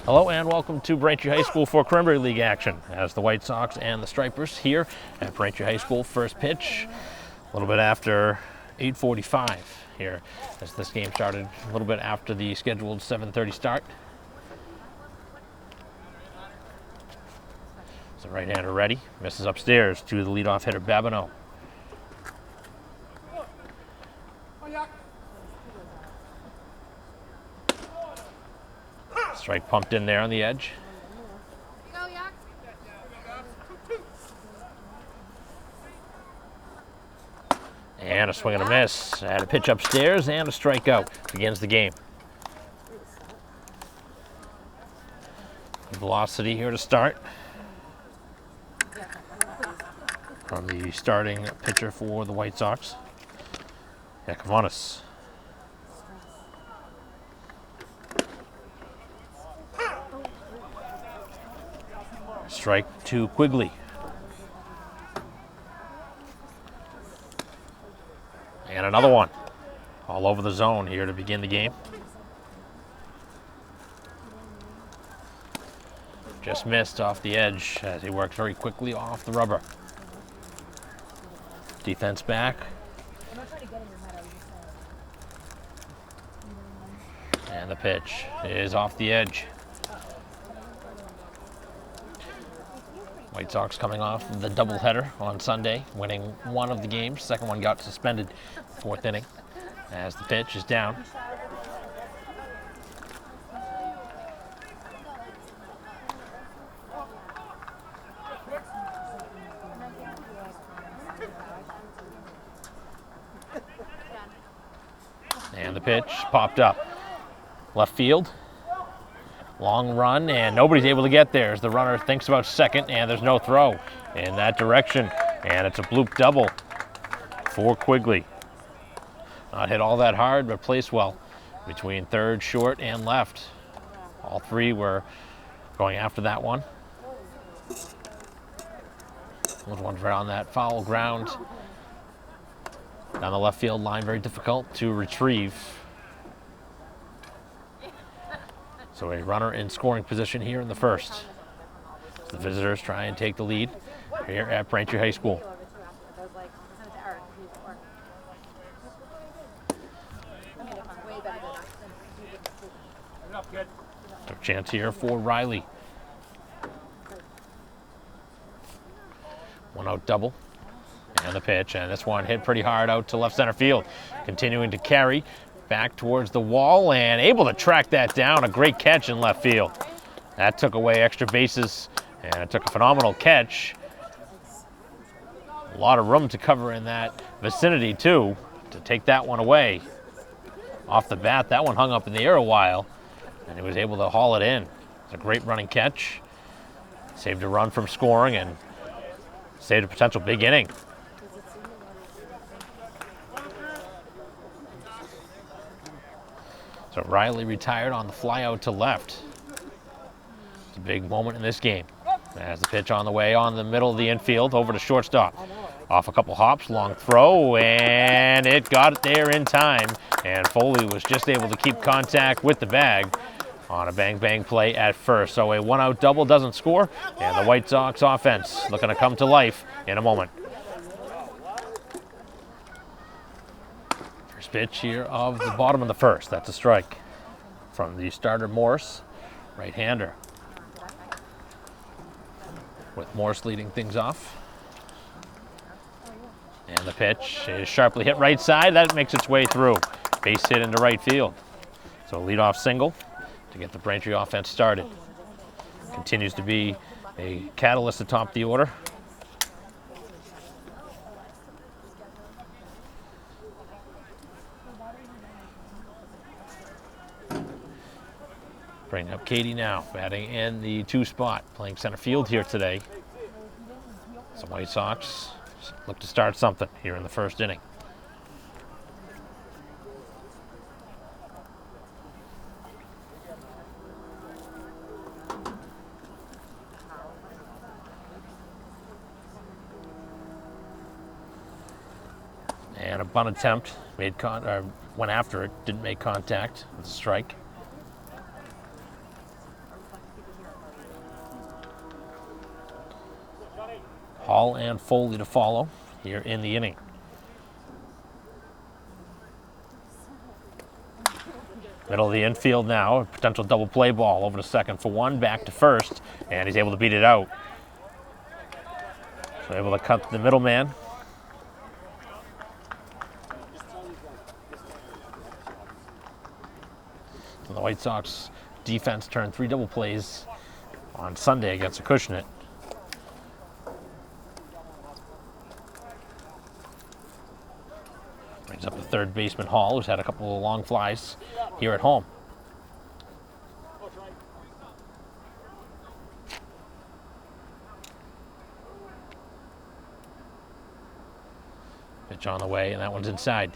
Hello and welcome to Braintree High School for Cranberry League action as the White Sox and the Stripers here at Braintree High School. First pitch a little bit after 8:45 here as this game started a little bit after the scheduled 7:30 start. So right-hander ready, misses upstairs to the leadoff hitter Babineau. Strike pumped in there on the edge. And a swing and a miss. Had a pitch upstairs and a strikeout. Begins the game. Velocity here to start from the starting pitcher for the White Sox, Yakavonis. Strike to Quigley. And another one. All over the zone here to begin the game. Just missed off the edge as he worked very quickly off the rubber. Defense back. And the pitch is off the edge. White Sox coming off the doubleheader on Sunday, winning one of the games. Second one got suspended, fourth inning, as the pitch is down. And the pitch popped up. Left field. Long run, and nobody's able to get there as the runner thinks about second, and there's no throw in that direction. And it's a bloop double for Quigley. Not hit all that hard, but placed well between third, short, and left. All three were going after that one. Those ones right on that foul ground. Down the left field line, very difficult to retrieve. So a runner in scoring position here in the first. The visitors try and take the lead here at Braintree High School. A chance here for Riley. One out double. And the pitch, and this one hit pretty hard out to left center field. Continuing to carry back towards the wall and able to track that down. A great catch in left field. That took away extra bases, and it took a phenomenal catch. A lot of room to cover in that vicinity, too, to take that one away. Off the bat, that one hung up in the air a while, and he was able to haul it in. It's a great running catch. Saved a run from scoring and saved a potential big inning. So Riley retired on the flyout to left. It's a big moment in this game. As the pitch on the way on the middle of the infield over to shortstop. Off a couple hops, long throw, and it got it there in time. And Foley was just able to keep contact with the bag on a bang-bang play at first. So a one-out double doesn't score, and the White Sox offense looking to come to life in a moment. Pitch here of the bottom of the first. That's a strike from the starter Morse, right-hander. With Morse leading things off. And the pitch is sharply hit right side. That makes its way through. Base hit into right field. So a leadoff single to get the Braintree offense started. Continues to be a catalyst atop the order. Bring up Katie now, batting in the 2 spot, playing center field here today. Some White Sox look to start something here in the first inning. And a bunt attempt, went after it, didn't make contact with a strike. Hall and Foley to follow here in the inning. Middle of the infield now, a potential double play ball over to second for one, back to first, and he's able to beat it out. So able to cut the middleman. And the White Sox defense turned 3 double plays on Sunday against Scituate. Brings up the third baseman Hall, who's had a couple of long flies here at home. Pitch on the way, and that one's inside.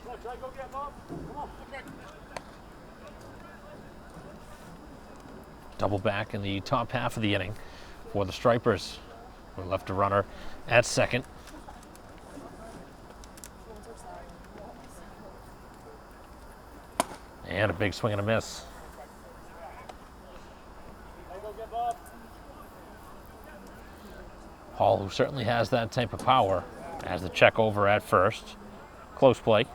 Double back in the top half of the inning for the Stripers. We left a runner at second. And a big swing and a miss. Hall, who certainly has that type of power, has the check over at first. Close play.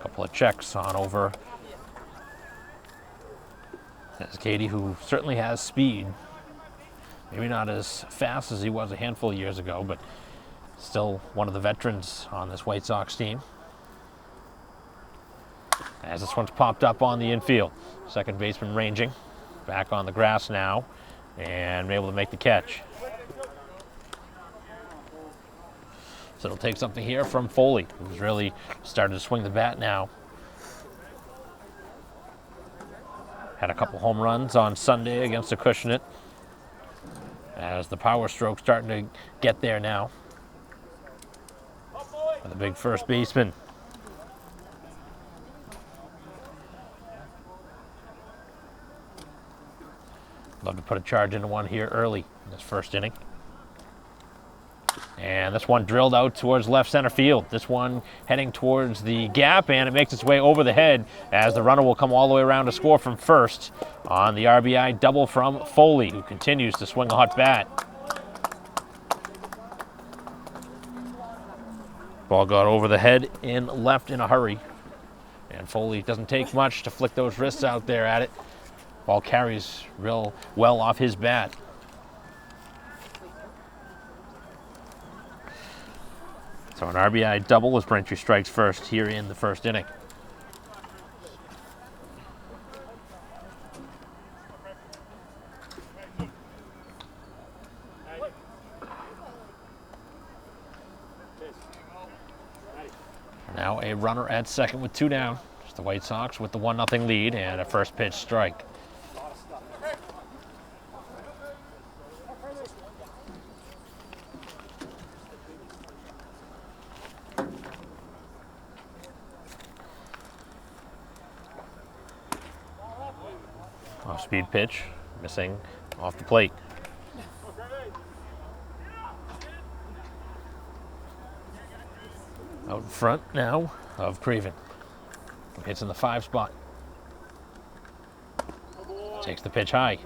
Couple of checks on over. That's Katie, who certainly has speed. Maybe not as fast as he was a handful of years ago, but still one of the veterans on this White Sox team. As this one's popped up on the infield. Second baseman ranging. Back on the grass now and able to make the catch. So it'll take something here from Foley, who's really started to swing the bat now. Had a couple home runs on Sunday against Scituate. As the power stroke starting to get there now. For the big first baseman. Love to put a charge into one here early in this first inning. And this one drilled out towards left center field. This one heading towards the gap, and it makes its way over the head as the runner will come all the way around to score from first on the RBI double from Foley, who continues to swing a hot bat. Ball got over the head and left in a hurry. And Foley doesn't take much to flick those wrists out there at it. Ball carries real well off his bat. So an RBI double as Braintree strikes first here in the first inning. Now a runner at second with 2 down. It's the White Sox with the 1-0 lead and a first pitch strike. Off-speed pitch, missing off the plate. Out in front now of Craven. Hits in the 5 spot. Takes the pitch high.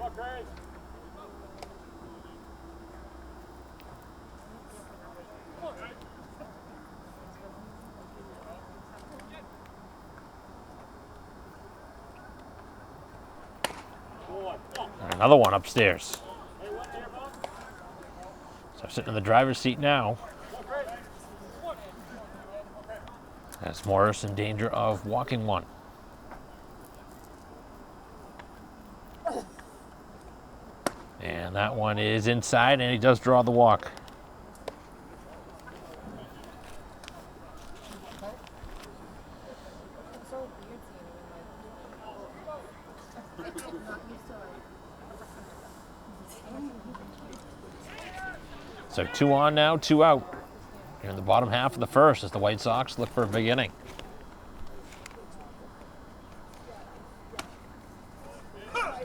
And another one upstairs. So sitting in the driver's seat now. That's Morris in danger of walking one. And that one is inside, and he does draw the walk. So 2 on now, 2 out. Here in the bottom half of the first as the White Sox look for a big inning.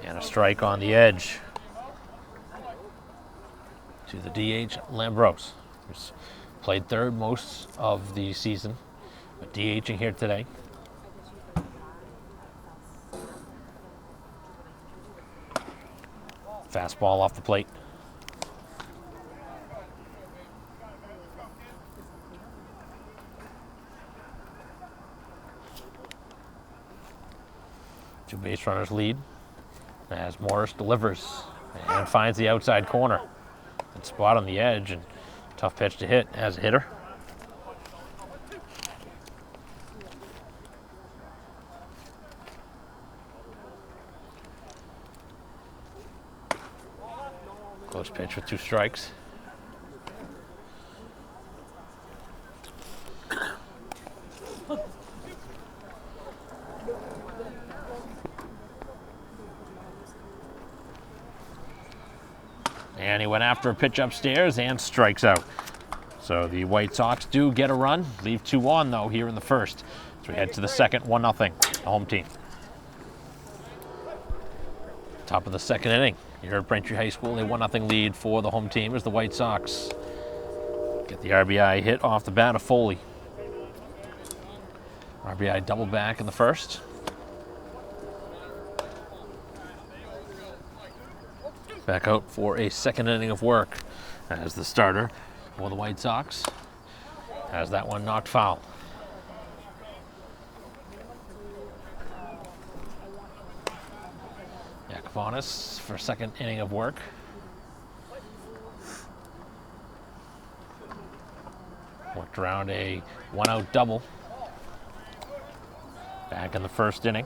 And a strike on the edge to the DH, Lambros, who's played third most of the season, but DHing here today. Fastball off the plate. Two base runners lead as Morris delivers and finds the outside corner. Good spot on the edge and tough pitch to hit as a hitter. Close pitch with 2 strikes. And he went after a pitch upstairs and strikes out. So the White Sox do get a run. Leave 2 on, though, here in the first. So we head to the second, 1-0, the home team. Top of the second inning. Here at Braintree High School, a 1-0 lead for the home team as the White Sox get the RBI hit off the bat of Foley. RBI double back in the first. Back out for a second inning of work as the starter for the White Sox has that one knocked foul. Yakovonis for second inning of work. Worked around a 1-out double back in the first inning.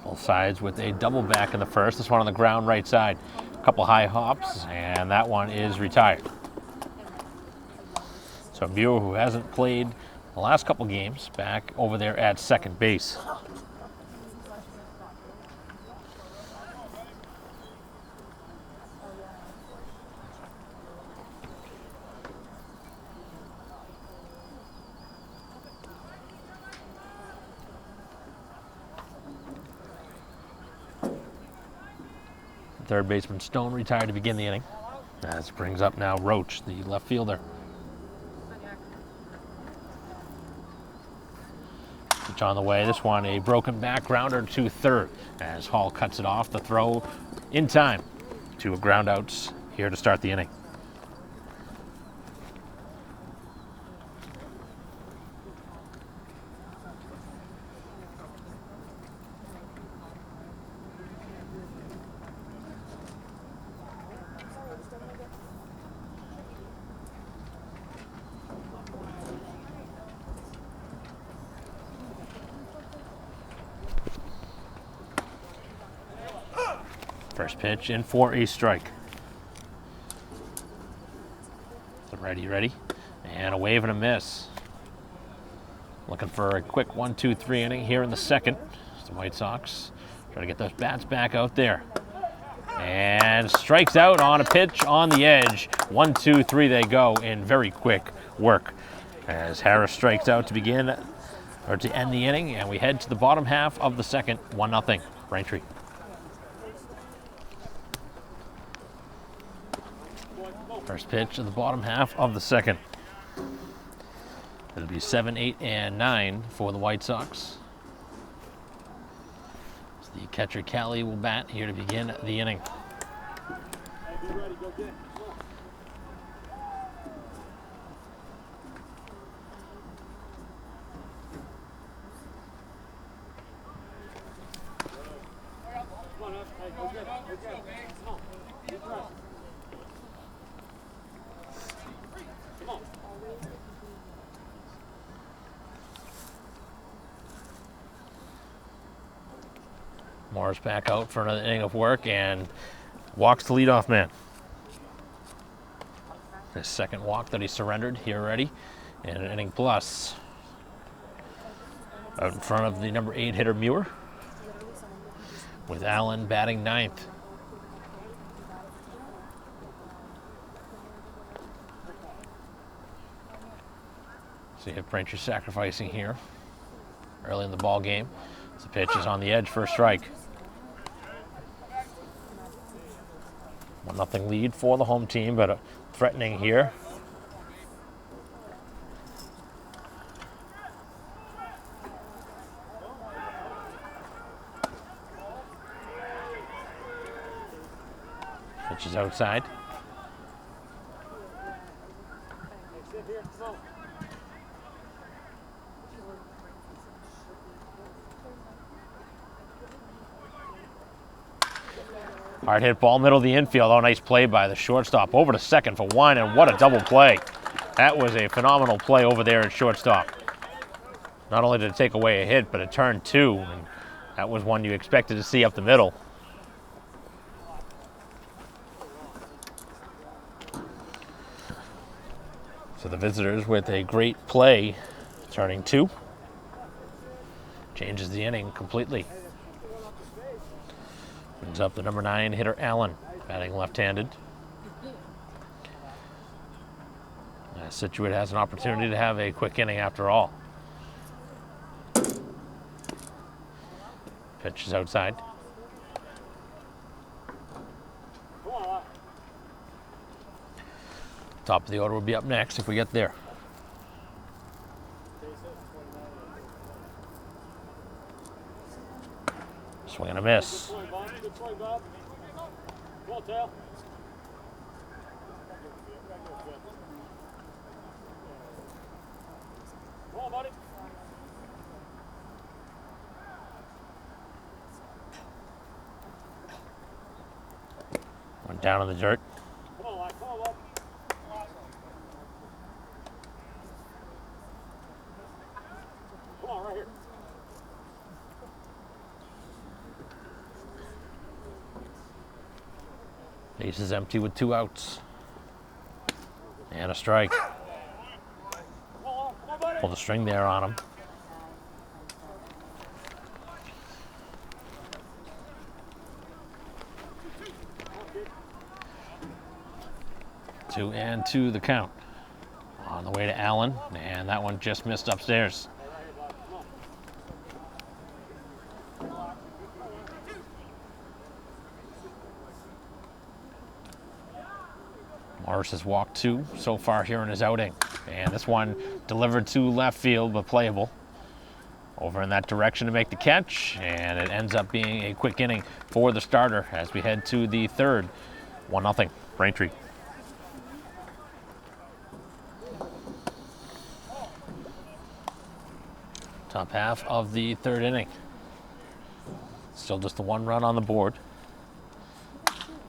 Both sides with a double back in the first. This one on the ground right side. A couple high hops, and that one is retired. So Muir, who hasn't played the last couple games, back over there at second base. Third baseman Stone retired to begin the inning. As it brings up now Roach, the left fielder. Pitch on the way. This one a broken back grounder to third as Hall cuts it off. The throw in time. 2 ground outs here to start the inning. First pitch in for a strike. So ready, and a wave and a miss. Looking for a quick 1-2-3 inning here in the second. The White Sox trying to get those bats back out there. And strikes out on a pitch on the edge. 1-2-3 they go in very quick work. As Harris strikes out to begin, or to end the inning, and we head to the bottom half of the second, 1-0, Braintree. First pitch of the bottom half of the second. It'll be 7, 8, and 9 for the White Sox. So the catcher Callie will bat here to begin the inning. Morris back out for another inning of work and walks the leadoff man. His second walk that he surrendered here already in an inning plus. Out in front of the number 8 hitter Muir, with Allen batting 9th. So you have Braintree sacrificing here early in the ball game. The pitch is on the edge for a strike. 1-0 lead for the home team, but threatening here. Pitch is outside. Hard hit ball, middle of the infield. Oh, nice play by the shortstop. Over to second for one, and what a double play. That was a phenomenal play over there at shortstop. Not only did it take away a hit, but it turned two, and that was one you expected to see up the middle. So the visitors with a great play, turning two. Changes the inning completely. Brings up the number 9 hitter, Allen, batting left-handed. Scituate has an opportunity to have a quick inning after all. Pitch is outside. Top of the order will be up next if we get there. Swing and a miss. Went down in the dirt. Base is empty with 2 outs. And a strike. Pull the string there on him. Two and 2 the count. On the way to Allen, and that one just missed upstairs. Morris has walked 2 so far here in his outing. And this one delivered to left field, but playable. Over in that direction to make the catch, and it ends up being a quick inning for the starter as we head to the third. 1-0, Braintree. Top half of the third inning. Still just the 1 run on the board.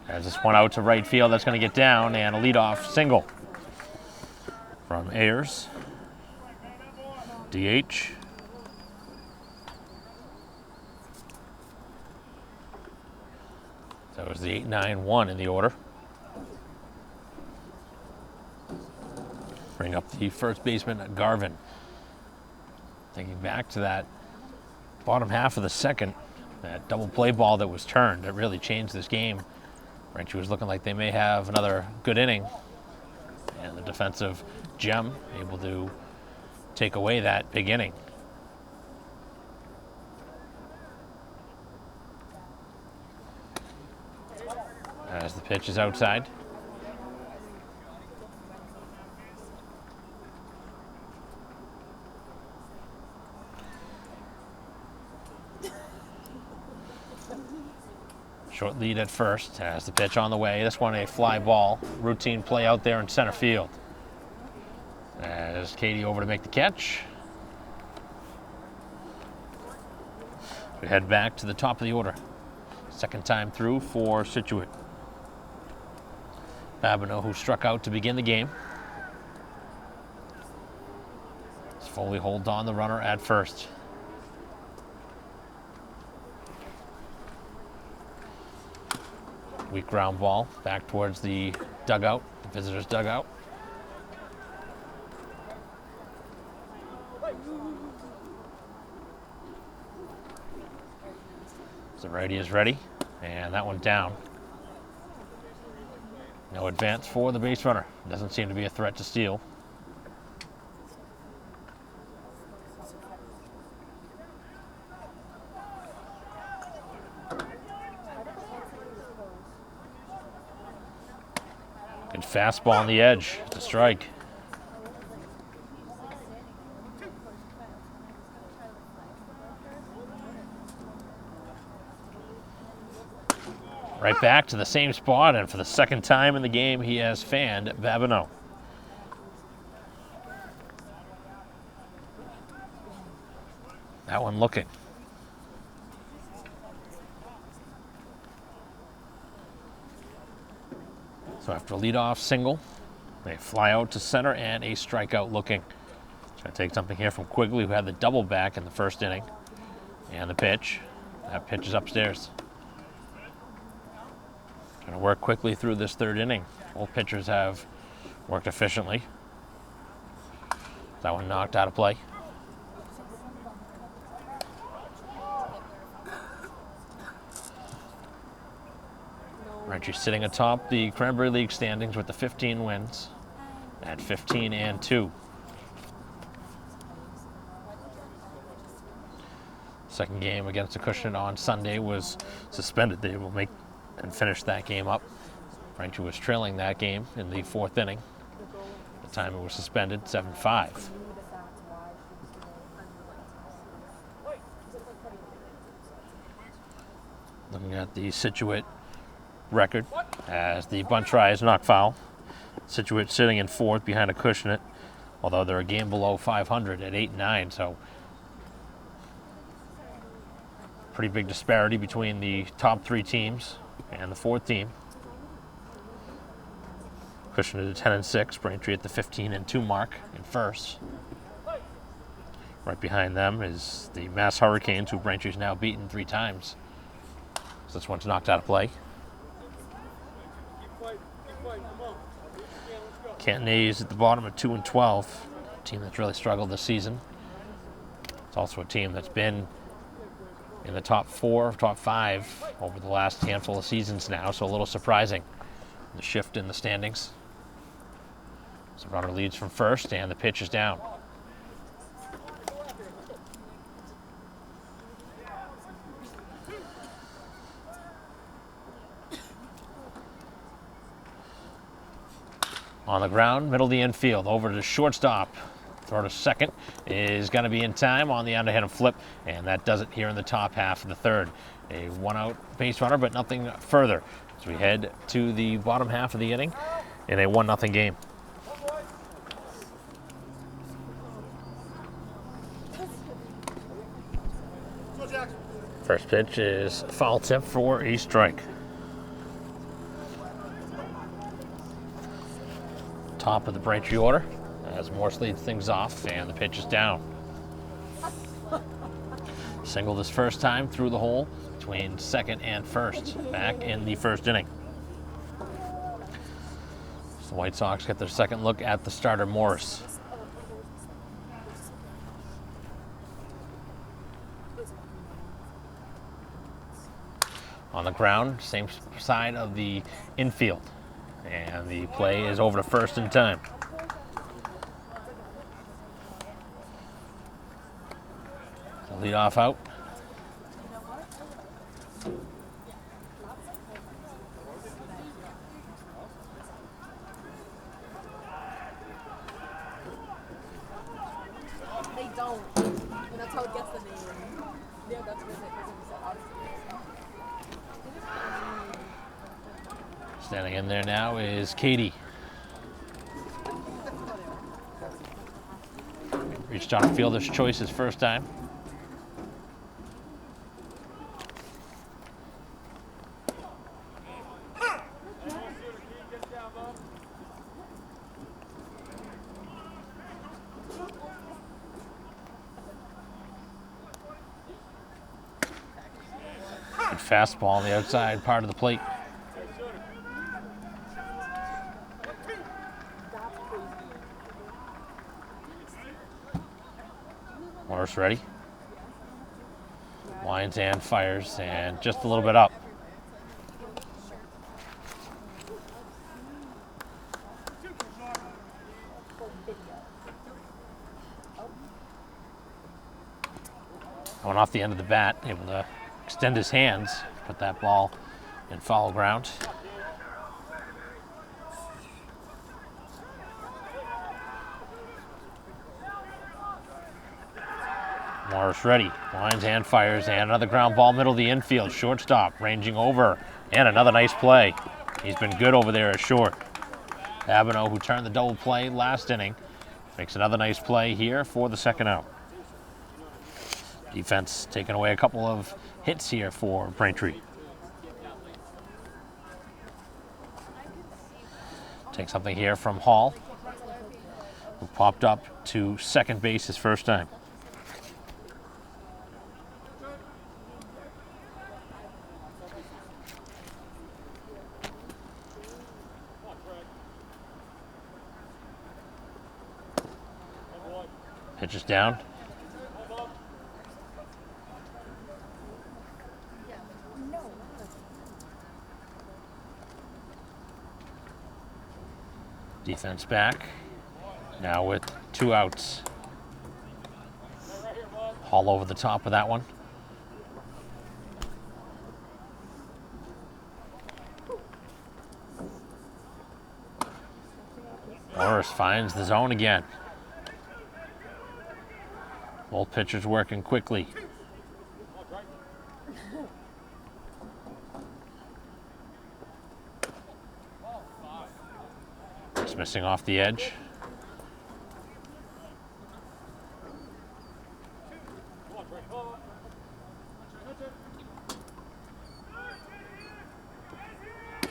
As this one out to right field, that's going to get down, and a leadoff single from Ayers. DH. That was the 8-9-1 in the order. Bring up the first baseman, Garvin. Thinking back to that bottom half of the second, that double play ball that was turned, it really changed this game. Braintree was looking like they may have another good inning, and the defensive gem able to take away that big inning. As the pitch is outside. Short lead at first as the pitch on the way. This one a fly ball. Routine play out there in center field. As Katie over to make the catch. We head back to the top of the order. Second time through for Scituate. Babineau, who struck out to begin the game. Foley holds on the runner at first. Weak ground ball back towards the dugout, the visitor's dugout. The righty is ready, and that one down. No advance for the base runner. Doesn't seem to be a threat to steal. Good fastball on the edge, the strike. Right back to the same spot, and for the second time in the game, he has fanned Babineau. That one looking. So after a leadoff single, they fly out to center and a strikeout looking. Trying to take something here from Quigley, who had the double back in the first inning. And the pitch. That pitch is upstairs. Trying to work quickly through this third inning. Both pitchers have worked efficiently. That one knocked out of play. Braintree sitting atop the Cranberry League standings with the 15 wins at 15-2. Second game against Acushnet on Sunday was suspended. They will make and finish that game up. Braintree was trailing that game in the fourth inning. At the time it was suspended, 7-5. Looking at the Scituate record as the bunt try is knocked foul. Scituate sitting in fourth behind Acushnet, although they're a game below 500 at 8-9, so pretty big disparity between the top three teams and the fourth team. Acushnet at 10-6, Braintree at the 15-2 mark in first. Right behind them is the Mass Hurricanes, who Braintree's now beaten 3 times. So this one's knocked out of play. Canton A's at the bottom at 2-12, a team that's really struggled this season. It's also a team that's been in the top 4, top 5 over the last handful of seasons now, so a little surprising, the shift in the standings. So runner leads from first, and the pitch is down. On the ground, middle of the infield, over to shortstop. Throw to second is going to be in time on the underhand flip, and that does it here in the top half of the third. A one-out base runner, but nothing further as we head to the bottom half of the inning in a 1-0 game. First pitch is foul tip for a strike. Top of the Braintree order as Morse leads things off, and the pitch is down. Singled his first time through the hole between second and first back in the first inning. So the White Sox get their second look at the starter Morris. On the ground, same side of the infield. And the play is over to first in time. So lead off out. They don't. And that's how it gets the name. Yeah, that's what it is. Standing in there now is Katie. Reached on fielder's choice his first time. Good fastball on the outside part of the plate. Morris ready. Winds and fires, and just a little bit up. Going off the end of the bat, able to extend his hands, put that ball in foul ground. Morris ready, winds and fires, and another ground ball middle of the infield. Shortstop ranging over And another nice play. He's been good over there at short. Abino, who turned the double play last inning, makes another nice play here for the second out. Defense taking away a couple of hits here for Braintree. Take something here from Hall, who popped up to second base his first time. Pitch is down. Defense back. Now with 2 outs. Hall over the top of that one. Morris finds the zone again. Both pitchers working quickly. Just missing off the edge.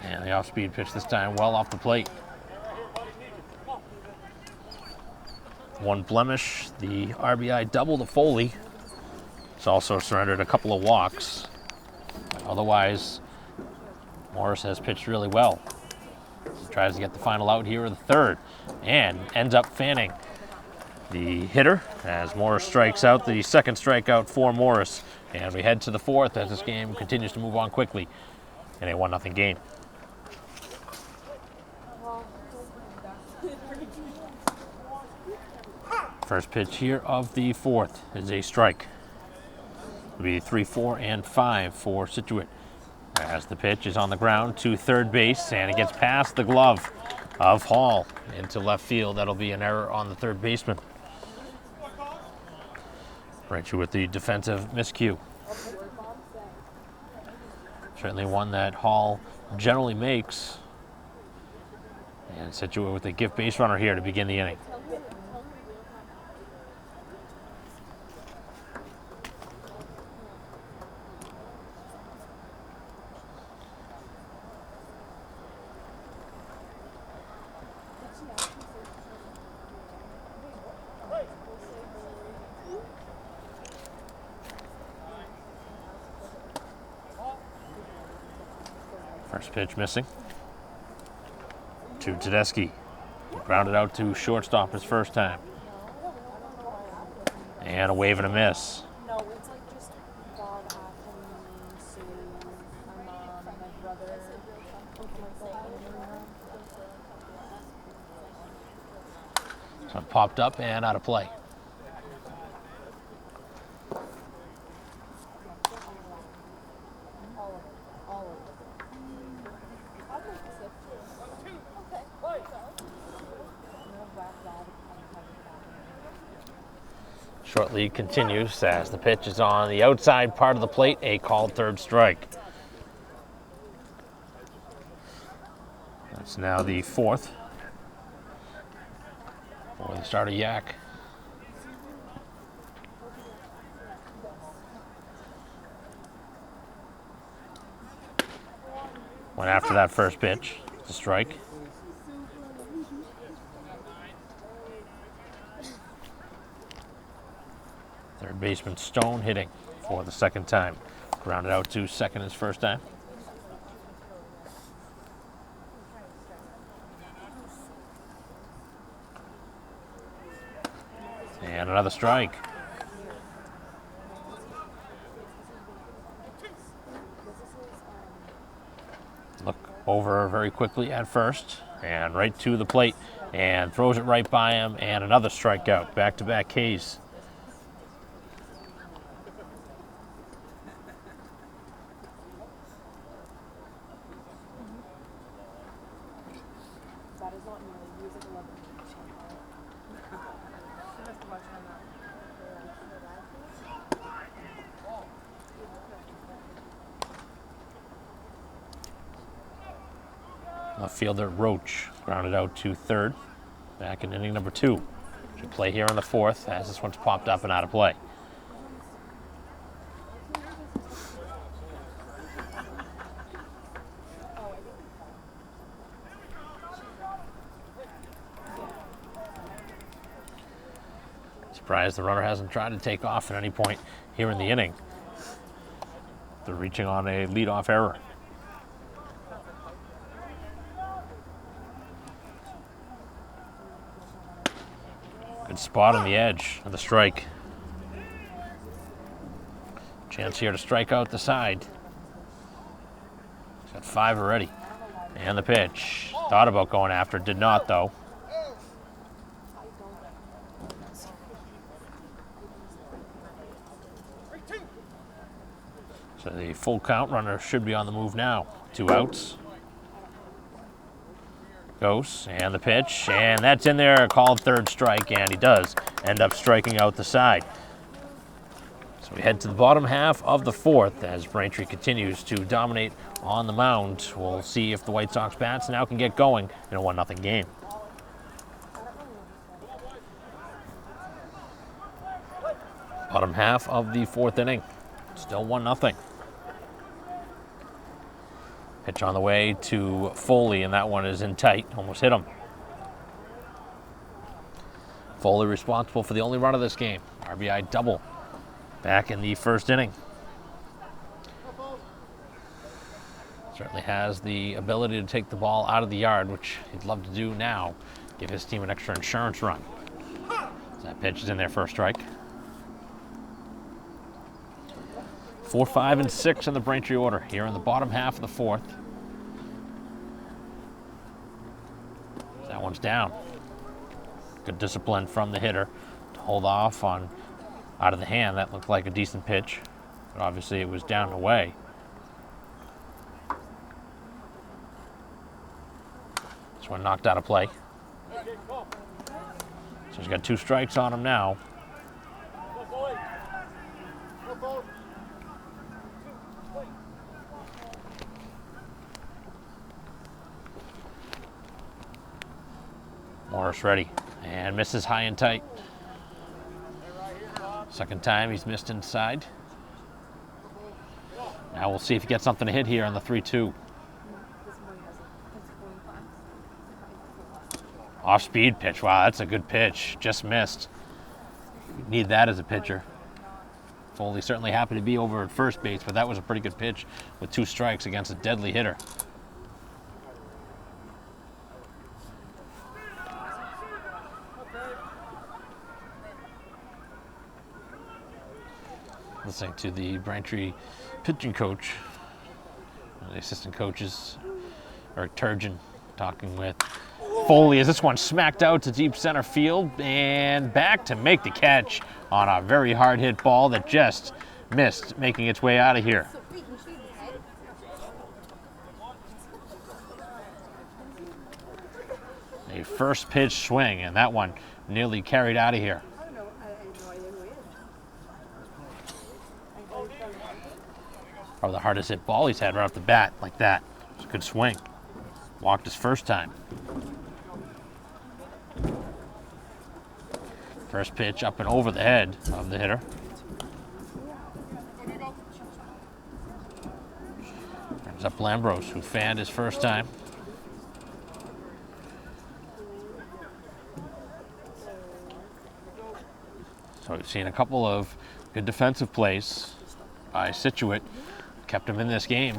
And the off-speed pitch this time well off the plate. One blemish, the RBI double to Foley. He's also surrendered a couple of walks. Otherwise, Morris has pitched really well. He tries to get the final out here in the third and ends up fanning the hitter as Morris strikes out, the second strikeout for Morris. And we head to the fourth as this game continues to move on quickly in a 1-0 game. First pitch here of the fourth is a strike. It'll be 3, 4, and 5 for Scituate. As the pitch is on the ground to third base, and it gets past the glove of Hall into left field. That'll be an error on the third baseman. Braintree with the defensive miscue. Certainly one that Hall generally makes. And Scituate with a gift base runner here to begin the inning. First pitch missing. To Tedeschi. Grounded out to shortstop his first time. And a wave and a miss. No, it's like just Bob, Ashley, Sue, my mom, my brother, So it popped up and out of play. Short lead continues as the pitch is on the outside part of the plate, a called third strike. That's now the fourth for the starter Yak. Went after that first pitch, it's a strike. Third baseman Stone hitting for the second time. Grounded out to second his first time. And another strike. Look over very quickly at first and right to the plate and throws it right by him, and another strikeout. Back-to-back Ks. that is not nearly music 11. Fielder Roach grounded out to third. Back in inning number 2. Should play here in the 4th as this one's popped up and out of play. Surprised the runner hasn't tried to take off at any point here in the inning. They're reaching on a leadoff error. Good spot on the edge of the strike. Chance here to strike out the side. He's got 5 already. And the pitch. Thought about going after, did not though. So the full count runner should be on the move now. 2 outs. Goes, and the pitch, and that's in there, called third strike, and he does end up striking out the side. So we head to the bottom half of the 4th as Braintree continues to dominate on the mound. We'll see if the White Sox bats now can get going in a 1-0 game. Bottom half of the 4th inning, still 1-0. Pitch on the way to Foley, and that one is in tight. Almost hit him. Foley responsible for the only run of this game. RBI double back in the 1st inning. Certainly has the ability to take the ball out of the yard, which he'd love to do now. Give his team an extra insurance run. So that pitch is in there for a strike. 4, 5, and 6 in the Braintree order here in the bottom half of the 4th. That one's down. Good discipline from the hitter to hold off on out of the hand. That looked like a decent pitch, but obviously it was down and away. This one knocked out of play. So he's got 2 strikes on him now. Morris ready and misses high and tight. Second time he's missed inside. Now we'll see if he gets something to hit here on the 3-2. Off-speed pitch. Wow, that's a good pitch. Just missed. Need that as a pitcher. Foley certainly happy to be over at first base, but that was a pretty good pitch with 2 strikes against a deadly hitter. Listening to the Braintree pitching coach, the assistant coaches, Eric Turgeon, talking with Foley as this one smacked out to deep center field and back to make the catch on a very hard hit ball that just missed making its way out of here. A first pitch swing, and that one nearly carried out of here. Probably the hardest hit ball he's had right off the bat like that. It's a good swing. Walked his first time. First pitch up and over the head of the hitter. Brings up Lambros, who fanned his first time. So we've seen a couple of good defensive plays by Scituate. Kept him in this game.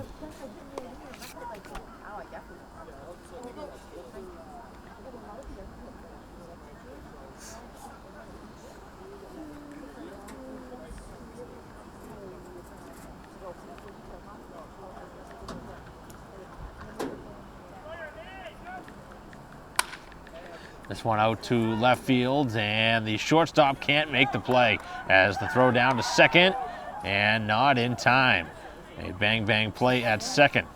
This one out to left field, and the shortstop can't make the play as the throw down to second, and not in time. A bang-bang play at second.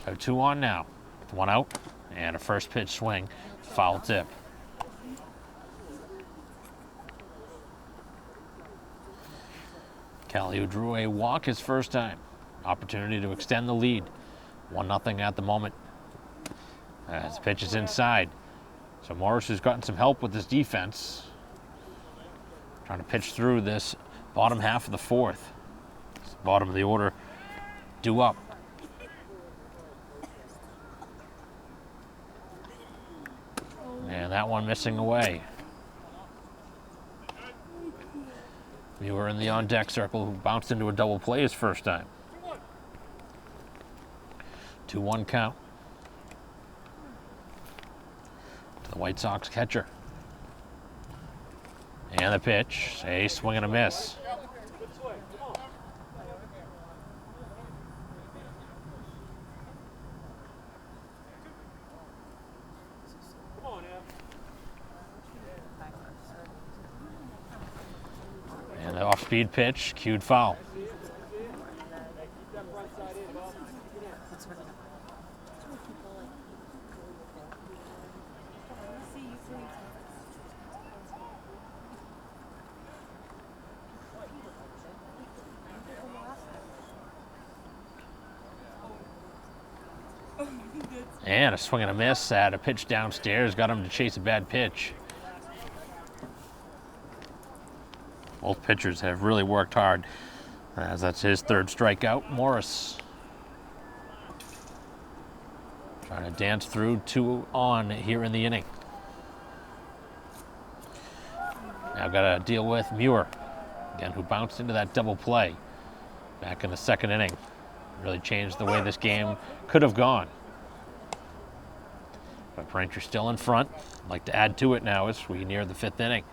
So 2 on now. 1 out and a first pitch swing. Foul tip. Kelly, who drew a walk his first time. Opportunity to extend the lead. 1-0 at the moment. As the pitch is inside. So Morris has gotten some help with his defense. Trying to pitch through this bottom half of the fourth. Bottom of the order due up. And that one missing away. We were in the on-deck circle who bounced into a double play his first time. 2-1 count. To the White Sox catcher. And the pitch, a swing and a miss. And the off-speed pitch, cued foul. And a swing and a miss at a pitch downstairs. Got him to chase a bad pitch. Both pitchers have really worked hard, as that's his third strikeout. Morris trying to dance through 2 on here in the inning. Now got to deal with Muir, again, who bounced into that double play back in the second inning. Really changed the way this game could have gone. But Braintree still in front. I'd like to add to it now as we near the 5th inning.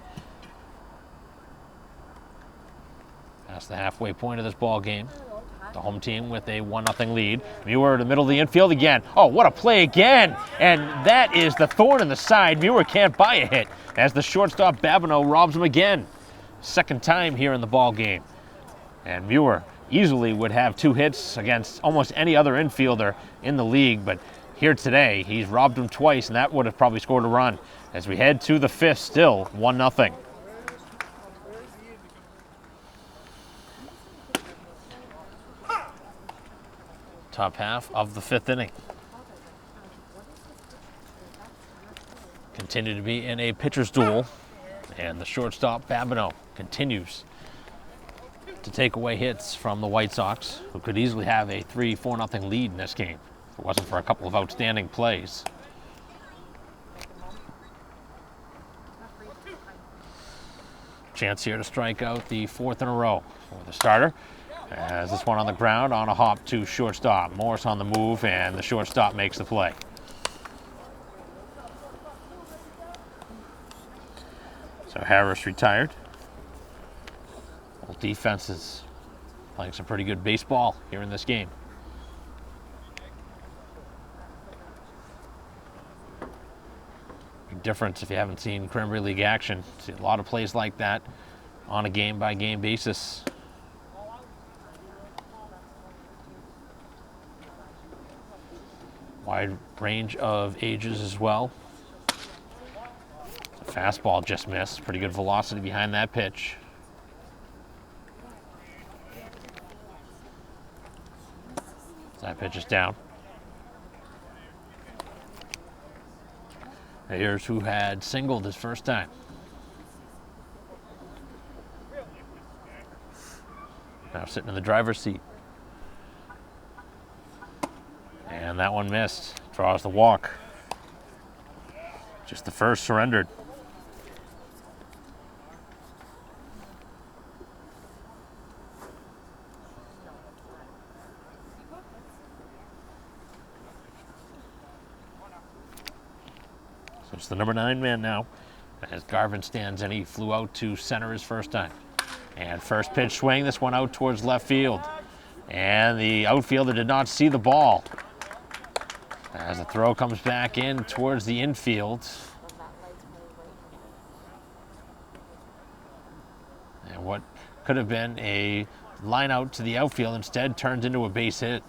Past the halfway point of this ball game. The home team with a 1-0 lead. Muir to the middle of the infield again. Oh, what a play again! And that is the thorn in the side. Muir can't buy a hit as the shortstop Babineau robs him again. Second time here in the ball game. And Muir easily would have 2 hits against almost any other infielder in the league, but here today he's robbed him twice, and that would have probably scored a run. As we head to the 5th, still 1-0. Top half of the 5th inning. Continue to be in a pitcher's duel, and the shortstop Babineau continues to take away hits from the White Sox, who could easily have a 3-4-0 lead in this game if it wasn't for a couple of outstanding plays. Chance here to strike out the 4th in a row for the starter. As this one on the ground on a hop to shortstop. Morris on the move, and the shortstop makes the play. So Harris retired. Both defenses playing some pretty good baseball here in this game. Big difference if you haven't seen Cranberry League action. See a lot of plays like that on a game-by-game basis. Wide range of ages as well. The fastball just missed. Pretty good velocity behind that pitch. That pitch is down. Here's who had singled his first time. Now sitting in the driver's seat. And that one missed. Draws the walk. Just the first surrendered. So it's the number 9 man now. As Garvin stands in, he flew out to center his first time. And first pitch swing, this one out towards left field. And the outfielder did not see the ball. As the throw comes back in towards the infield. And what could have been a line out to the outfield instead turns into a base hit.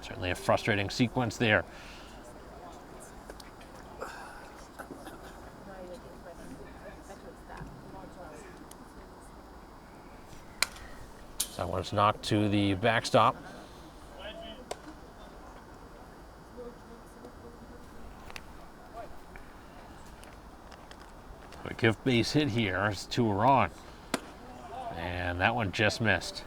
Certainly a frustrating sequence there. That one's knocked to the backstop. A gift base hit here as two are on. And that one just missed.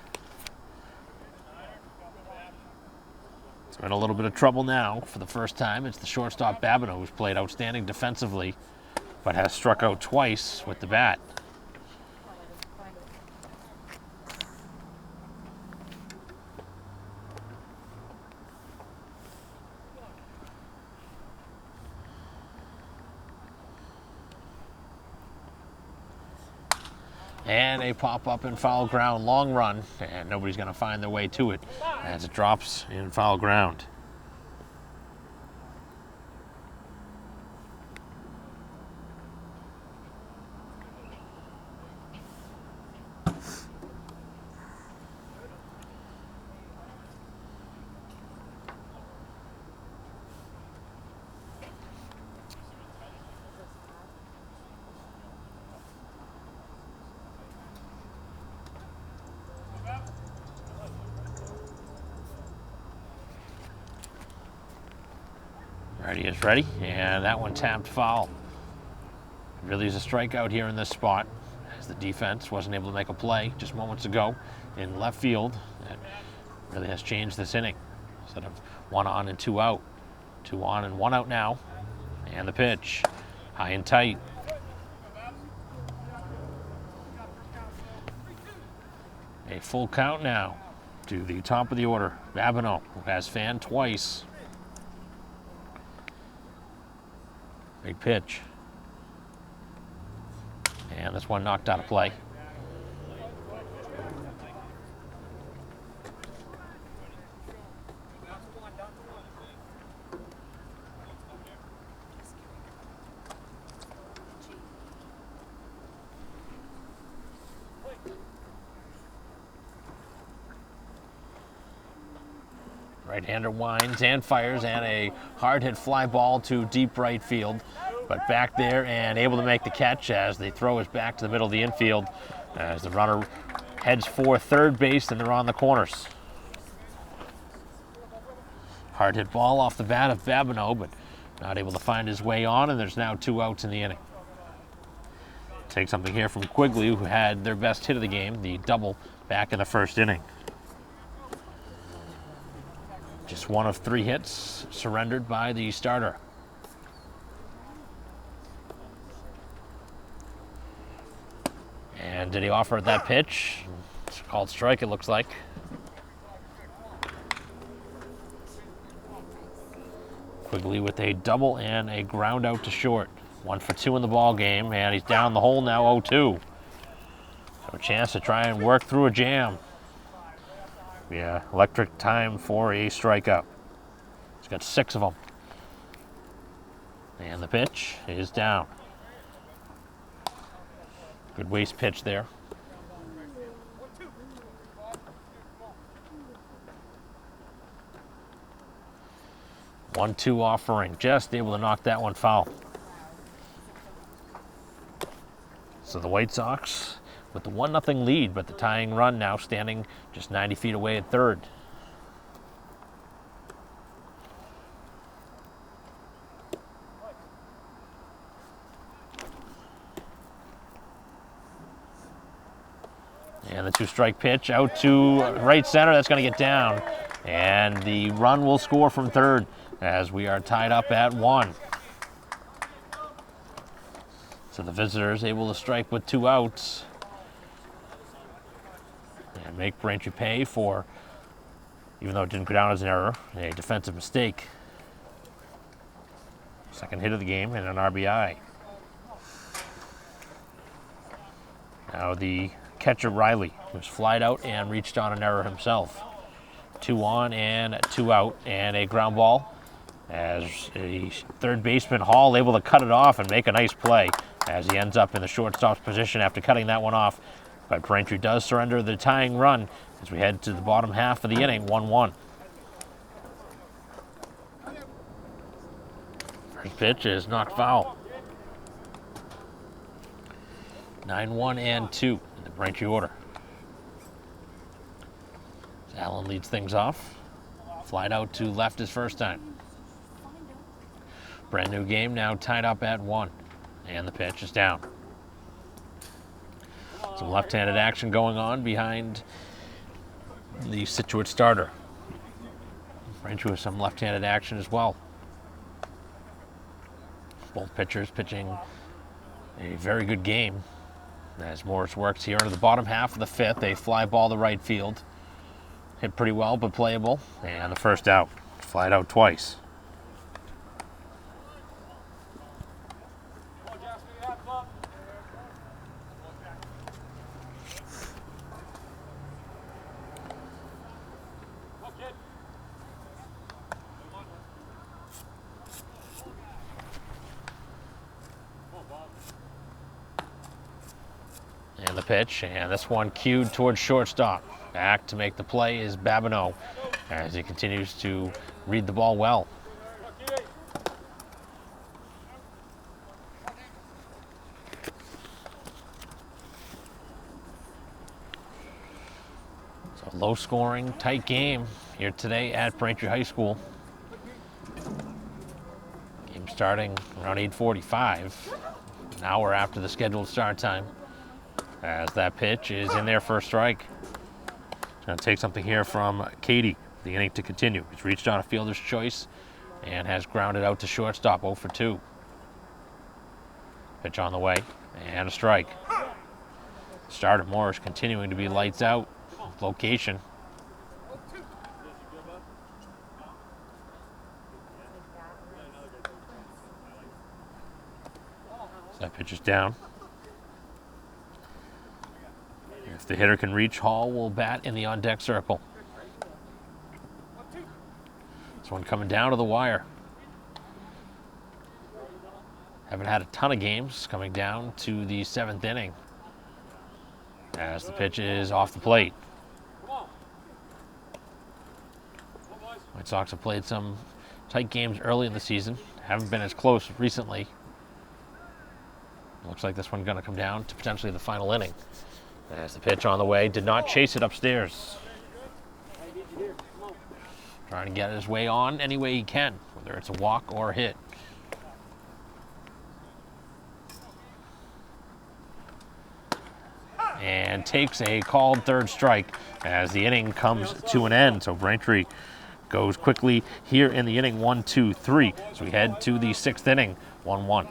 It's in a little bit of trouble now for the first time. It's the shortstop Babineau, who's played outstanding defensively, but has struck out twice with the bat. And a pop-up in foul ground, long run, and nobody's going to find their way to it as it drops in foul ground. Righty is ready, and that one tapped foul. Really is a strikeout here in this spot, as the defense wasn't able to make a play just moments ago in left field. That really has changed this inning. Instead of 1 on and 2 out, 2 on and 1 out now. And the pitch, high and tight. A full count now to the top of the order. Babineau, who has fanned twice. Big pitch. And this one knocked out of play. Right-hander winds and fires, and a hard-hit fly ball to deep right field. But back there and able to make the catch as the throw is back to the middle of the infield as the runner heads for third base, and they're on the corners. Hard-hit ball off the bat of Babineau, but not able to find his way on, and there's now 2 outs in the inning. Take something here from Quigley, who had their best hit of the game, the double back in the first inning. Just 1 of 3 hits surrendered by the starter. And did he offer that pitch? It's a called strike, it looks like. Quigley with a double and a ground out to short. 1 for 2 in the ball game, and he's down the hole now, 0-2. So a chance to try and work through a jam. Yeah, electric time for a strikeout. He's got 6 of them. And the pitch is down. Good waste pitch there. One-two offering, just able to knock that one foul. So the White Sox with the 1-0 lead, but the tying run now standing just 90 feet away at third. And the 2-strike pitch out to right center. That's going to get down. And the run will score from third as we are tied up at 1. So the visitors able to strike with 2 outs. And make Braintree pay for, even though it didn't go down as an error, a defensive mistake. Second hit of the game and an RBI. Now the catcher Riley, who's flied out and reached on an error himself. 2 on and 2 out, and a ground ball as a third baseman Hall able to cut it off and make a nice play as he ends up in the shortstop's position after cutting that one off. But Braintree does surrender the tying run as we head to the bottom half of the inning, 1-1. First pitch is knocked foul. 9-1 and 2 in the Braintree order. As Allen leads things off. Flied out to left his first time. Brand new game now tied up at 1. And the pitch is down. Some left-handed action going on behind the Scituate starter. Braintree with some left-handed action as well. Both pitchers pitching a very good game. As Morris works here into the bottom half of the fifth, a fly ball to right field. Hit pretty well, but playable. And the first out. Flied out twice. And the pitch, and this one cued towards shortstop. Back to make the play is Babineau as he continues to read the ball well. So low scoring, tight game here today at Braintree High School. Game starting around 8:45, an hour after the scheduled start time. As that pitch is in there for a strike. Going to take something here from Katie, the inning to continue. He's reached on a fielder's choice and has grounded out to shortstop, 0 for 2. Pitch on the way, and a strike. Starter Morris continuing to be lights out. Location. So that pitch is down. If the hitter can reach, Hall will bat in the on-deck circle. This one coming down to the wire. Haven't had a ton of games, coming down to the 7th inning. As the pitch is off the plate. White Sox have played some tight games early in the season. Haven't been as close recently. Looks like this one's going to come down to potentially the final inning. As the pitch on the way, did not chase it upstairs. Trying to get his way on any way he can, whether it's a walk or a hit. And takes a called third strike as the inning comes to an end. So Braintree goes quickly here in the inning, 1, 2, 3. So we head to the 6th inning, 1-1.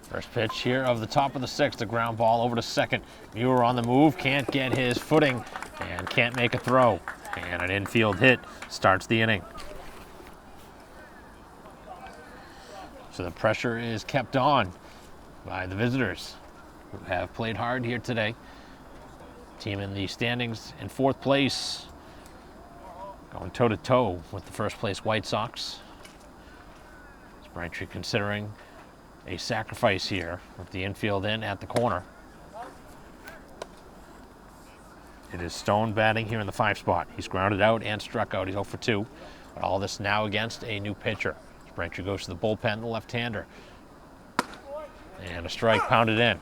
First pitch here of the top of the 6th, a ground ball over to second. Muir on the move, can't get his footing and can't make a throw. And an infield hit starts the inning. So the pressure is kept on by the visitors, who have played hard here today. Team in the standings in 4th place, going toe-to-toe with the first place White Sox. Is Braintree considering a sacrifice here with the infield in at the corner. It is Stone batting here in the 5 spot. He's grounded out and struck out. He's 0 for 2. But all this now against a new pitcher. Braintree goes to the bullpen, the left-hander. And a strike pounded in.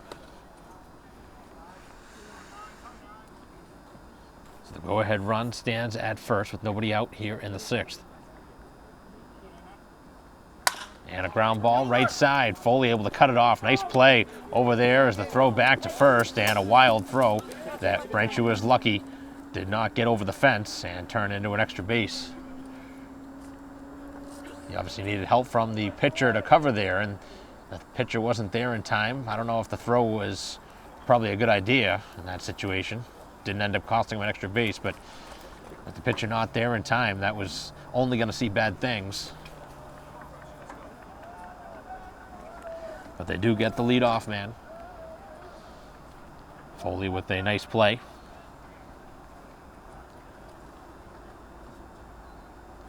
So the go-ahead run stands at first with nobody out here in the 6th. And a ground ball right side. Foley able to cut it off. Nice play over there as the throw back to first, and a wild throw that Braintree was lucky did not get over the fence and turn into an extra base. He obviously needed help from the pitcher to cover there, and the pitcher wasn't there in time. I don't know if the throw was probably a good idea in that situation. Didn't end up costing him an extra base, but with the pitcher not there in time, that was only going to see bad things. But they do get the lead off man. Foley with a nice play.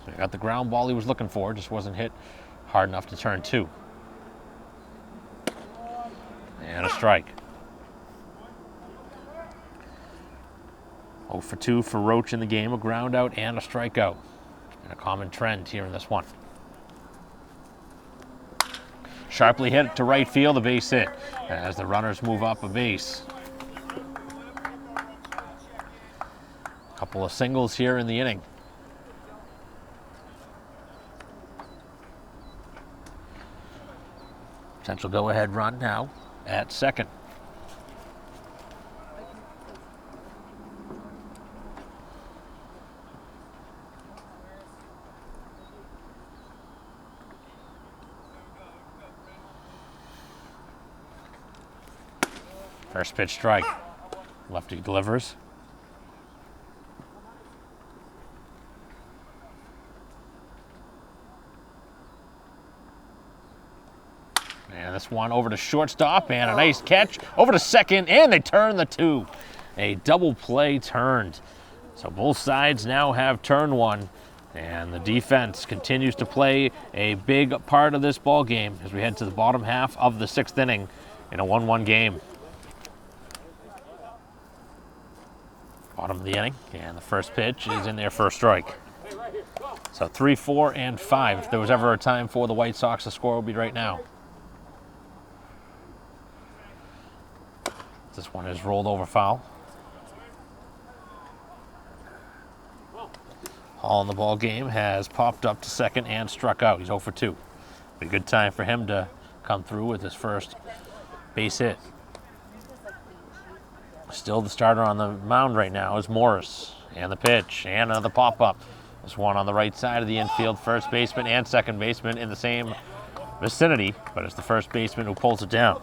So he got the ground ball he was looking for, just wasn't hit hard enough to turn 2. And a strike. 0 for 2 for Roach in the game, a ground out and a strikeout. And a common trend here in this one. Sharply hit to right field, a base hit as the runners move up a base. Couple of singles here in the inning. Potential go-ahead run now at second. First pitch strike. Lefty delivers. And this one over to shortstop, and a nice catch over to second, and they turn the two. A double play turned. So both sides now have turn one, and the defense continues to play a big part of this ball game as we head to the bottom half of the sixth inning in a 1-1 game. Bottom of the inning, and the first pitch is in there for a strike. So 3, 4, and 5. If there was ever a time for the White Sox to score, it would be right now. This one is rolled over foul. Hall in the ball game has popped up to second and struck out. He's 0 for 2. Be a good time for him to come through with his first base hit. Still the starter on the mound right now is Morris. And the pitch, and another pop-up. This one on the right side of the infield, first baseman and second baseman in the same vicinity, but it's the first baseman who pulls it down.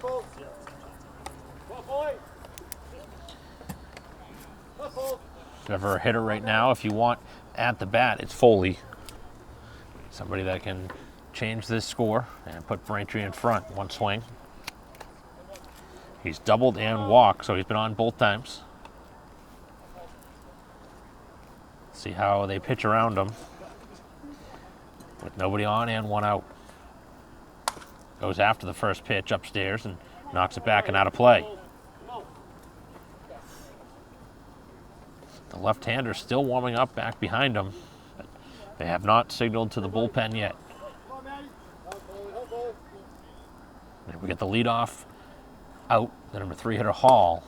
Ever a hitter right now, if you want at the bat, it's Foley. Somebody that can change this score and put Braintree in front. One swing. He's doubled and walked, so he's been on both times. See how they pitch around him. With nobody on and one out. Goes after the first pitch upstairs and knocks it back and out of play. The left-hander still warming up back behind him, but they have not signaled to the bullpen yet. And we get the leadoff out, the number 3 hitter Hall,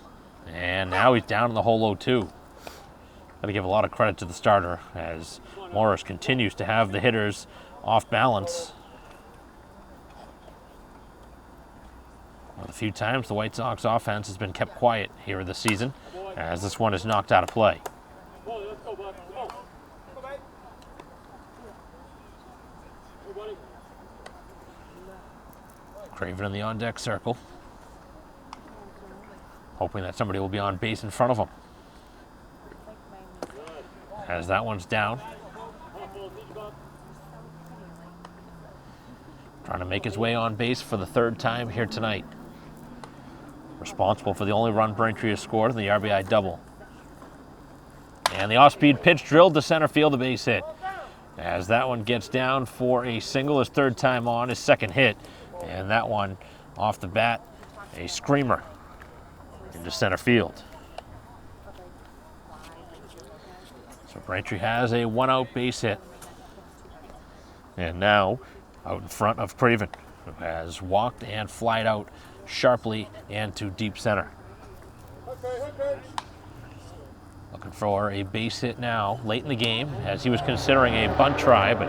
and now he's down in the hole 0-2. Got to give a lot of credit to the starter as Morris continues to have the hitters off balance. One of the few times the White Sox offense has been kept quiet here this season, as this one is knocked out of play. Craven in the on-deck circle, hoping that somebody will be on base in front of him. As that one's down. Trying to make his way on base for the third time here tonight. Responsible for the only run Braintree has scored in the RBI double. And the off-speed pitch drilled to center field, a base hit. As that one gets down for a single, his third time on, his second hit. And that one off the bat, a screamer into center field. So Braintree has a one-out base hit. And now out in front of Craven, who has walked and flied out sharply and to deep center. Looking for a base hit now, late in the game, as he was considering a bunt try, but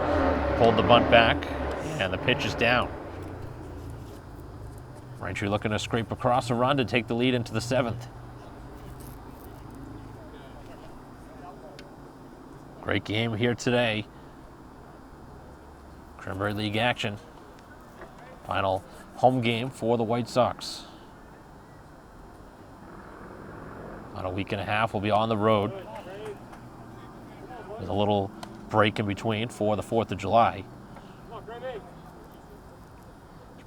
pulled the bunt back, and the pitch is down. Braintree looking to scrape across a run to take the lead into the 7th. Great game here today. Cranberry League action. Final home game for the White Sox. On a week and a half, we'll be on the road. There's a little break in between for the 4th of July.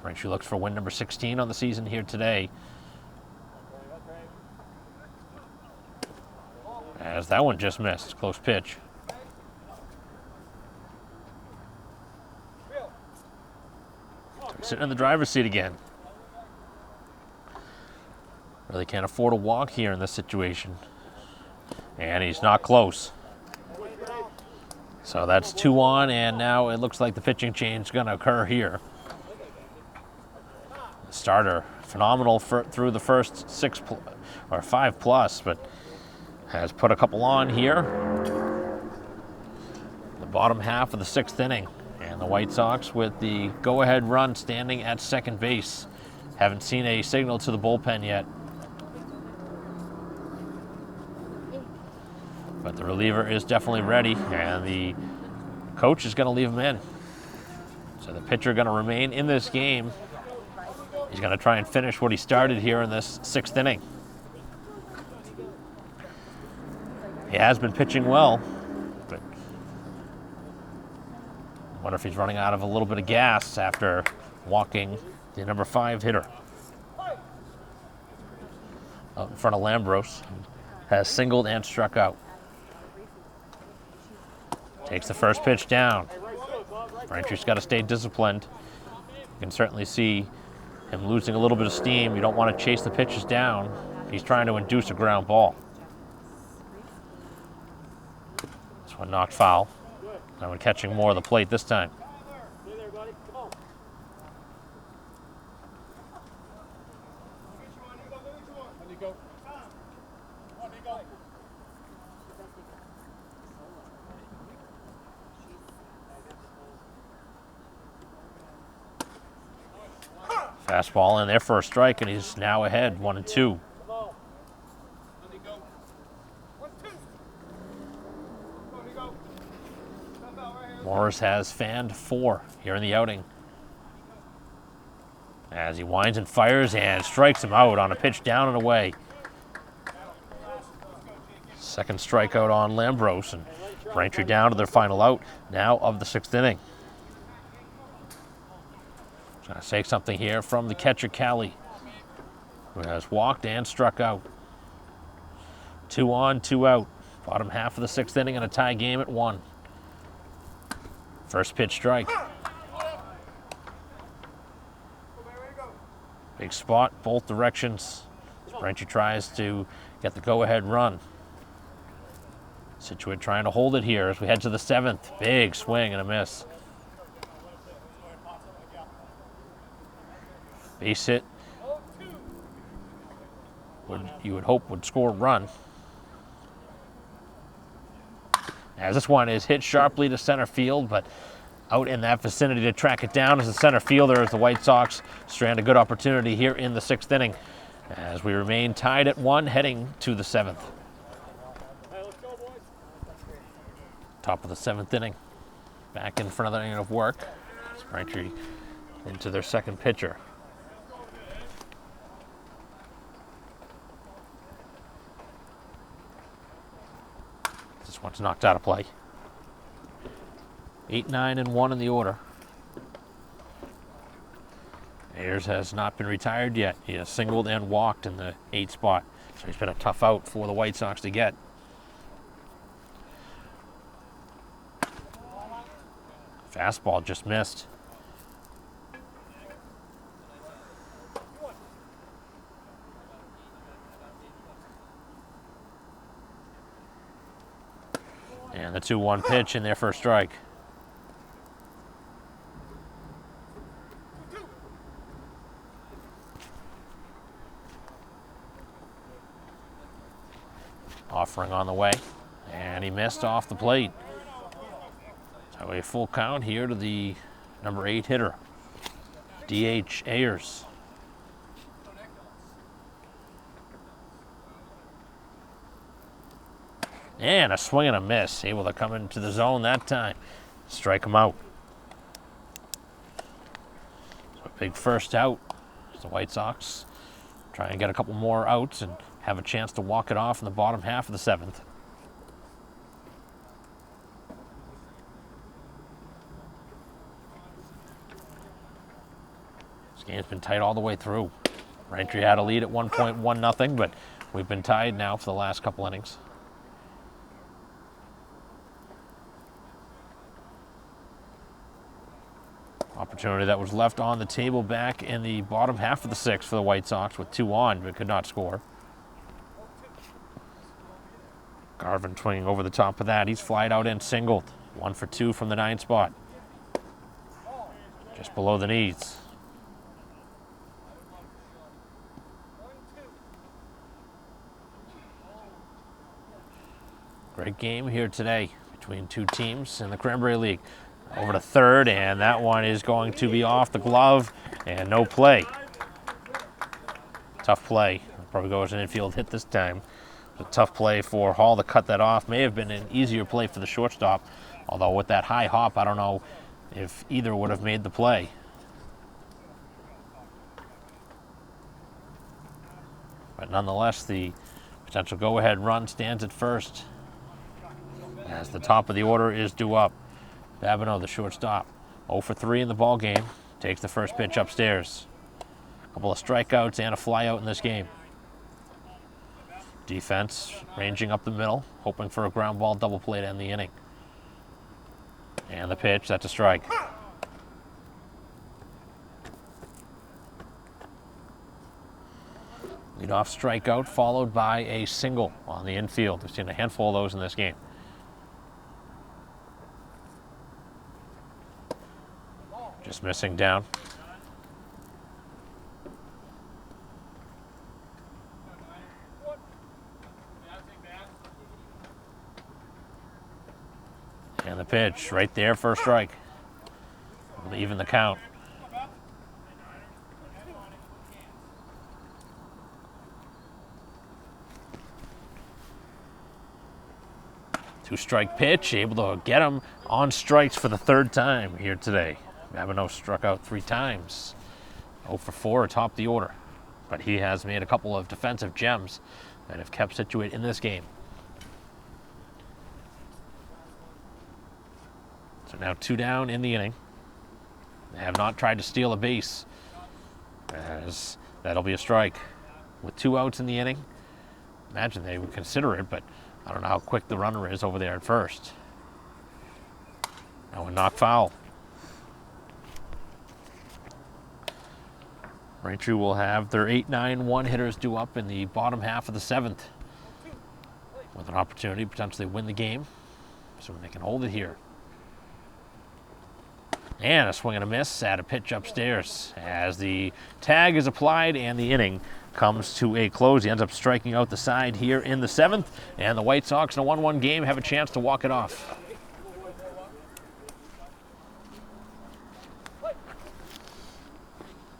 Braintree looks for win number 16 on the season here today. As that one just missed, close pitch. Sitting in the driver's seat again. Really can't afford a walk here in this situation. And he's not close. So that's 2 on, and now it looks like the pitching change is going to occur here. The starter, phenomenal through the first 5 plus, but has put a couple on here. The bottom half of the 6th inning, and the White Sox with the go-ahead run standing at second base. Haven't seen a signal to the bullpen yet. But the reliever is definitely ready, and the coach is going to leave him in. So the pitcher going to remain in this game. He's going to try and finish what he started here in this 6th inning. He has been pitching well, but I wonder if he's running out of a little bit of gas after walking the number 5 hitter. Out in front of Lambros, has singled and struck out. Takes the first pitch down. Braintree's got to stay disciplined. You can certainly see him losing a little bit of steam. You don't want to chase the pitches down. He's trying to induce a ground ball. This one knocked foul. That one catching more of the plate this time. Fastball in there for a strike, and he's now ahead, 1-2. Morris has fanned 4 here in the outing. As he winds and fires and strikes him out on a pitch down and away. Second strikeout on Lambros, and Braintree down to their final out now of the 6th inning. Trying to take something here from the catcher, Callie, who has walked and struck out. 2 on, 2 out. Bottom half of the 6th inning and a tie game at 1. First pitch strike. Big spot, both directions. Braintree tries to get the go-ahead run. Scituate trying to hold it here as we head to the 7th. Big swing and a miss. Base hit, you would hope would score a run. As this one is hit sharply to center field, but out in that vicinity to track it down as the center fielder as the White Sox strand a good opportunity here in the 6th inning as we remain tied at 1 heading to the 7th. Top of the 7th inning, back in for another inning of work. Braintree into their second pitcher. This one's knocked out of play. 8, 9, and 1 in the order. Ayers has not been retired yet. He has singled and walked in the 8th spot. So he's been a tough out for the White Sox to get. Fastball just missed. And the 2-1 pitch in there for a strike. Offering on the way, and he missed off the plate. So a full count here to the number 8 hitter, DH Ayers. And a swing and a miss, able to come into the zone that time. Strike him out. So a big first out. The White Sox try and get a couple more outs and have a chance to walk it off in the bottom half of the 7th. This game's been tight all the way through. Braintree had a lead at 1.1-0, but we've been tied now for the last couple innings. Opportunity that was left on the table back in the bottom half of the 6th for the White Sox with 2 on, but could not score. Garvin swinging over the top of that. He's flied out and singled. 1 for 2 from the 9 spot. Just below the knees. Great game here today between two teams in the Cranberry League. Over to third, and that one is going to be off the glove and no play. Tough play. Probably goes an infield hit this time. A tough play for Hall to cut that off. May have been an easier play for the shortstop, although with that high hop, I don't know if either would have made the play. But nonetheless, the potential go-ahead run stands at first as the top of the order is due up. Babineau, the shortstop, 0 for 3 in the ball game, takes the first pitch upstairs. A couple of strikeouts and a flyout in this game. Defense ranging up the middle, hoping for a ground ball double play to end the inning. And the pitch, that's a strike. Leadoff strikeout followed by a single on the infield. We've seen a handful of those in this game. Just missing down. And the pitch right there for a strike. Even the count. Two-strike pitch, able to get him on strikes for the third time here today. Babineau struck out 3 times. 0 for 4 atop the order. But he has made a couple of defensive gems that have kept Scituate in this game. So now 2 down in the inning. They have not tried to steal a base, as that'll be a strike. With 2 outs in the inning, imagine they would consider it, but I don't know how quick the runner is over there at first. Now a knock foul. Braintree will have their 8-9-1 hitters due up in the bottom half of the 7th, with an opportunity to potentially win the game, so they can hold it here. And a swing and a miss at a pitch upstairs as the tag is applied and the inning comes to a close. He ends up striking out the side here in the 7th, and the White Sox in a 1-1 game have a chance to walk it off.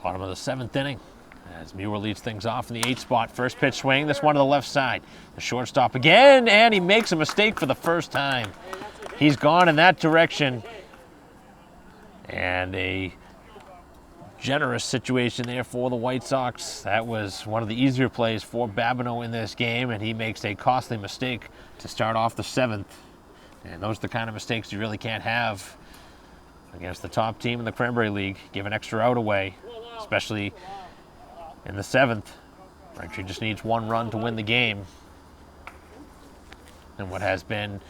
Bottom of the 7th inning as Muir leads things off in the 8th spot. First pitch swing, this one to the left side. The shortstop again, and he makes a mistake for the first time. He's gone in that direction. And a generous situation there for the White Sox. That was one of the easier plays for Babineau in this game, and he makes a costly mistake to start off the 7th. And those are the kind of mistakes you really can't have against the top team in the Cranberry League. Give an extra out away, especially in the 7th. Braintree just needs 1 run to win the game. And what has been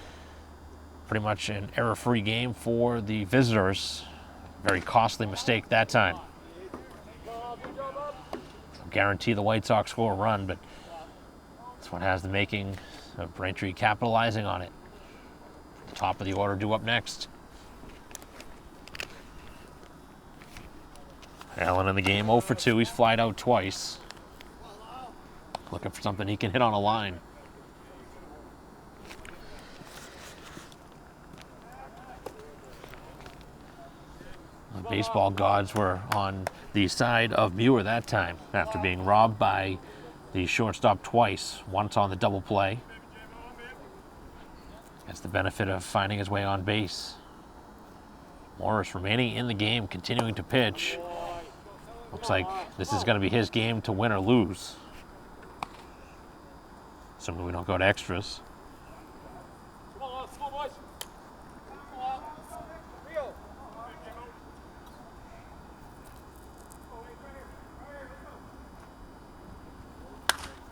pretty much an error-free game for the visitors. Very costly mistake that time. I'll guarantee the White Sox score a run, but this one has the making of Braintree capitalizing on it. The top of the order due up next. Allen in the game, 0 for 2. He's flied out twice. Looking for something he can hit on a line. The baseball gods were on the side of Muir that time after being robbed by the shortstop twice, once on the double play. That's the benefit of finding his way on base. Morris remaining in the game, continuing to pitch. Looks like this is going to be his game to win or lose. Assuming we don't go to extras.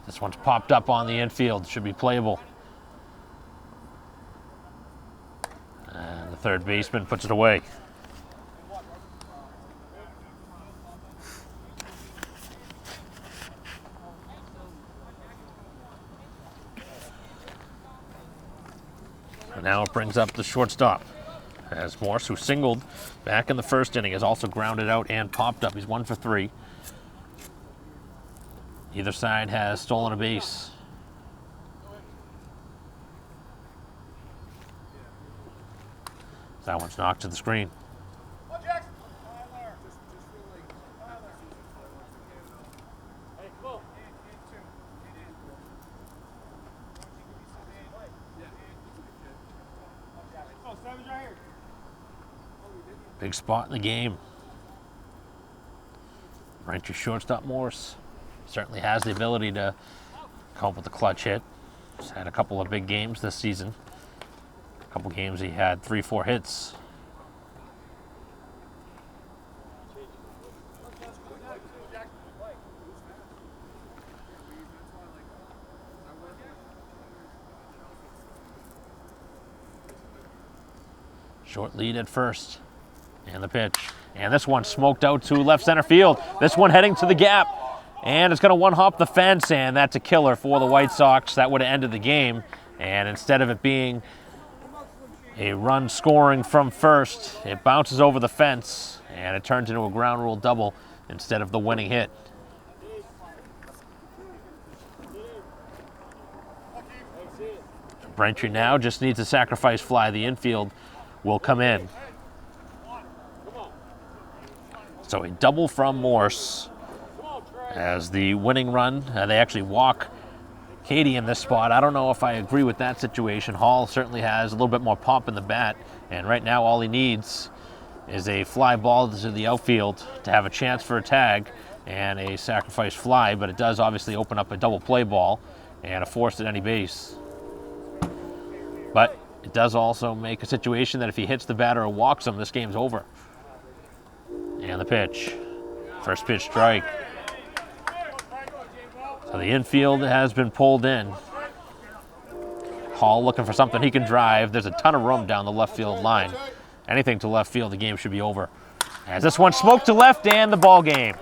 This one's popped up on the infield. Should be playable. And the third baseman puts it away. And now it brings up the shortstop. as Morse, who singled back in the first inning, has also grounded out and popped up. He's 1 for 3. Either side has stolen a base. That one's knocked to the screen. Big spot in the game. Braintree shortstop Morse certainly has the ability to come up with a clutch hit. He's had a couple of big games this season. A couple games he had 3-4 hits. Short lead at first. And the pitch. And this one smoked out to left center field. This one heading to the gap. And it's going to one-hop the fence, and that's a killer for the White Sox. That would have ended the game. And instead of it being a run scoring from first, it bounces over the fence, and it turns into a ground rule double instead of the winning hit. Braintree now just needs a sacrifice fly. The infield will come in. So a double from Morse as the winning run. They actually walk Katie in this spot. I don't know if I agree with that situation. Hall certainly has a little bit more pop in the bat, and right now all he needs is a fly ball to the outfield to have a chance for a tag and a sacrifice fly, but it does obviously open up a double play ball and a force at any base. But it does also make a situation that if he hits the batter or walks him, this game's over. And the pitch. First pitch strike. So the infield has been pulled in. Hall looking for something he can drive. There's a ton of room down the left field line. Anything to left field, the game should be over. As this one smoked to left and the ball game.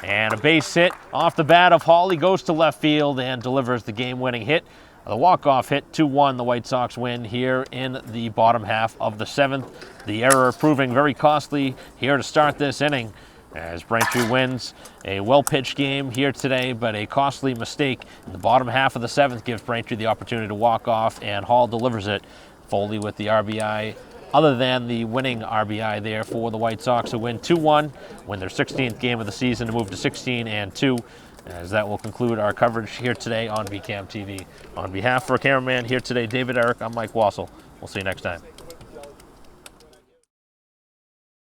And a base hit off the bat of Hall. He goes to left field and delivers the game-winning hit. The walk-off hit, 2-1, the White Sox win here in the bottom half of the 7th. The error proving very costly here to start this inning as Braintree wins a well-pitched game here today, but a costly mistake in the bottom half of the 7th gives Braintree the opportunity to walk off, and Hall delivers it. Foley with the RBI, other than the winning RBI there for the White Sox, who win 2-1, win their 16th game of the season to move to 16-2. As that will conclude our coverage here today on VCAM TV. On behalf of our cameraman here today, David Eric, I'm Mike Wassel. We'll see you next time.